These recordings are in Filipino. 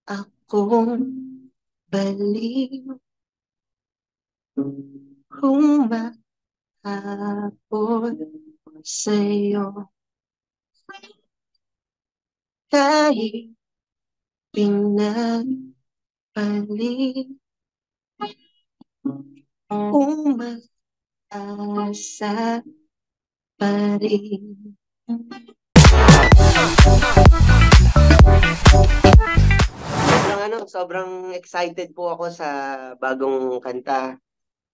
Akong baliw, humahabol sa'yo. Kahit pinagpalit, umaasa pa rin. Sobrang excited po ako sa bagong kanta.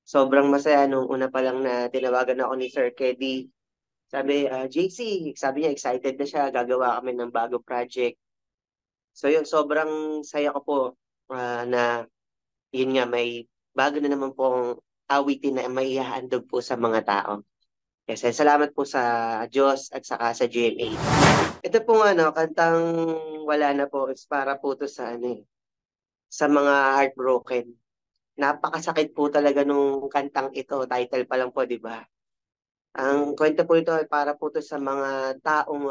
Sobrang masaya nung una pa lang na tinawagan ako ni Sir Keddy. Sabi, JC, sabi niya excited na siya, gagawa kami ng bagong project. So yun, sobrang saya ko po na yun nga, may bago na naman pong awitin na may ihahandog po sa mga tao. Kasi salamat po sa Diyos at saka sa GMA. Ito pong kantang wala na po, is para po to sa sa mga heartbroken. Napakasakit po talaga nung kantang ito, title pa lang po, di ba? Ang kwento po ito ay para po to sa mga taong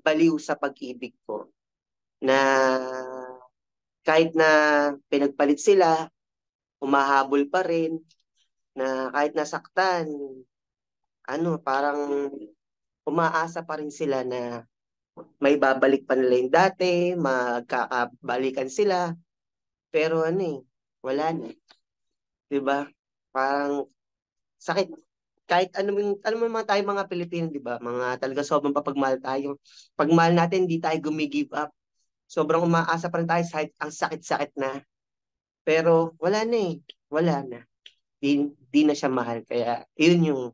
baliw sa pag-ibig po. Na kahit na pinagpalit sila, humahabol pa rin, na kahit nasaktan, parang umaasa pa rin sila na may babalik pa nila yung dati, magkakabalikan sila, pero wala na. 'Di ba? Parang sakit. Kahit ano mo mga tayo mga Pilipino, 'di ba? Mga talaga sobrang papagmahal tayo. Pagmahal natin, hindi tayo gumigive up. Sobrang umaasa pa rin tayo kahit ang sakit-sakit na. Pero wala na eh. Wala na. Di na siya mahal. Kaya yun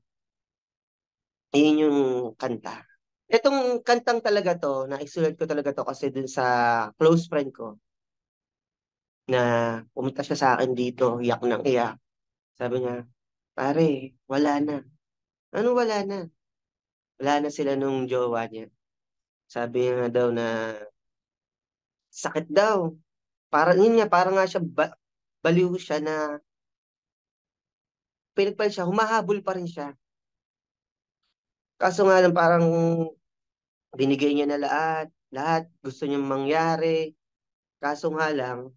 yung kanta. Itong kantang talaga to, naisulat ko talaga to kasi dun sa close friend ko na pumunta siya sa akin dito, iyak ng iyak. Sabi niya, pare, wala na. Ano wala na? Wala na sila nung jowa niya. Sabi niya nga daw na sakit daw. Parang yun nga, parang nga siya baliw siya na pinagpalit siya, humahabol pa rin siya. Kaso nga lang parang binigay niya na lahat, lahat gusto niyang mangyari. Kaso nga lang,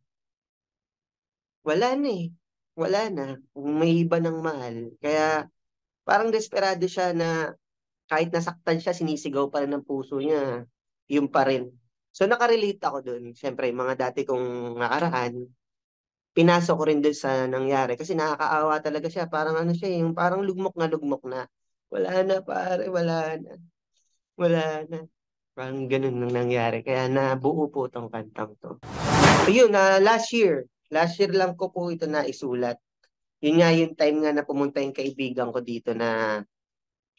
wala na eh. Wala na. May iba ng mahal. Kaya parang desperado siya na kahit nasaktan siya, sinisigaw pa rin ng puso niya. Yun pa rin. So nakarelate ako dun. Siyempre, mga dati kong nakaraan, pinasok ko rin dun sa nangyari. Kasi nakakaawa talaga siya. Parang siya, yung parang lugmok na lugmok na. Wala na pare, wala na. Wala na. Parang ganun nang nangyari. Kaya nabuo po tong kantang to. Ayun, last year. Last year lang ko po ito na isulat. Yun nga yung time nga na pumunta yung kaibigan ko dito na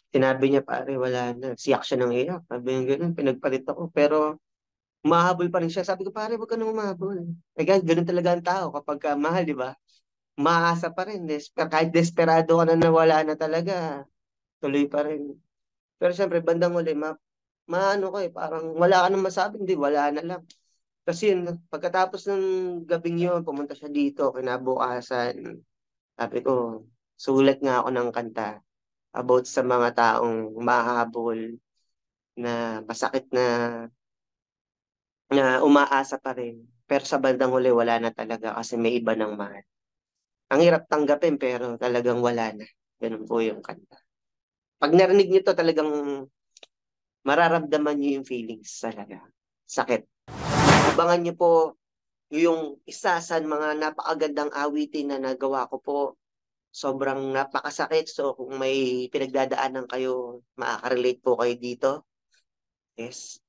sinabi niya, pare, wala na. Siyak siya ng iyak. Sabi niya ganun, pinagpalit ako. Pero mahabol pa rin siya. Sabi ko, pare, wag ka nang mahabol. Eh, guys, ganun talaga ang tao kapag mahal, di ba? Maasa pa rin. Kahit desperado ka na nawala na talaga, tuloy pa rin. Pero siyempre, bandang uli, maano ko parang wala ka nang masabi, hindi, wala na lang. Kasi yun, pagkatapos ng gabing yun, pumunta siya dito, kinabukasan, sabi ko, sulat nga ako ng kanta about sa mga taong mahabol, na masakit na umaasa pa rin. Pero sa bandang huli, wala na talaga kasi may iba ng mahal. Ang hirap tanggapin pero talagang wala na. Ganun po yung kanta. Pag narinig niyo to, talagang mararamdaman niyo yung feelings talaga. Sakit. Abangan niyo po yung isa sa mga napakagandang awitin na nagawa ko po. Sobrang napakasakit. So kung may pinagdadaanan kayo, makaka-relate po kayo dito. Yes.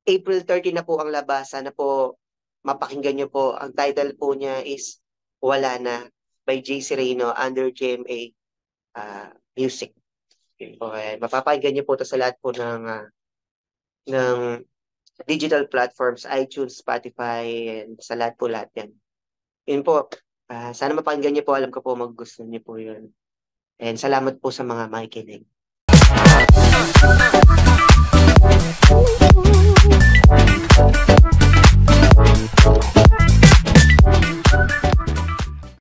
April 30 na po ang labasan na po mapakinggan niyo po. Ang title po niya is Wala Na by JC Reyno under GMA Music. Okay. Mapapakinggan niyo po ito sa lahat po ng digital platforms, iTunes, Spotify, and sa lahat po lahat yan. Yun po. Sana mapakinggan niyo po. Alam ko po magugustuhan niyo po yun. And salamat po sa mga makikinig. Thank you.